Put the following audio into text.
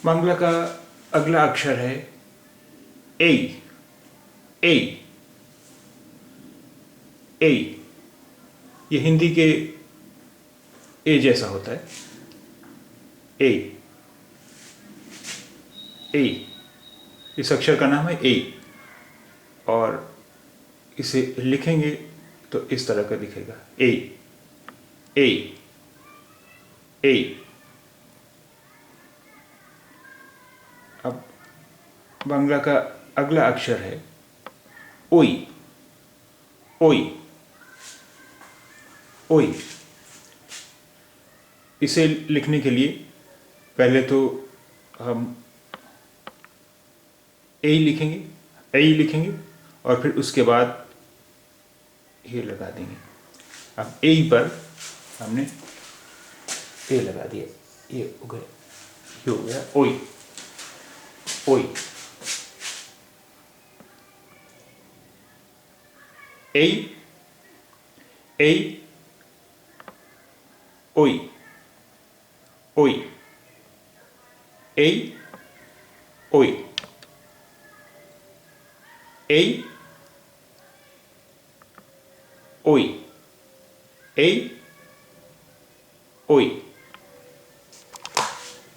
बांग्ला का अगला अक्षर है ए। ए। ए। ये हिंदी के ए जैसा होता है। ए। ए। इस अक्षर का नाम है ए, और इसे लिखेंगे तो इस तरह का दिखेगा ए। ए। ए। अब बांग्ला का अगला अक्षर है ओई। ओई। ओई। इसे लिखने के लिए पहले तो हम ए लिखेंगे, ए लिखेंगे, और फिर उसके बाद ये लगा देंगे। अब ए पर हमने ए लगा दिया, ये हो गया, ये हो गया ओई। ओई। ए। ए। ओई। ओई। ए। ओई। ए। ओई। ए। ओई।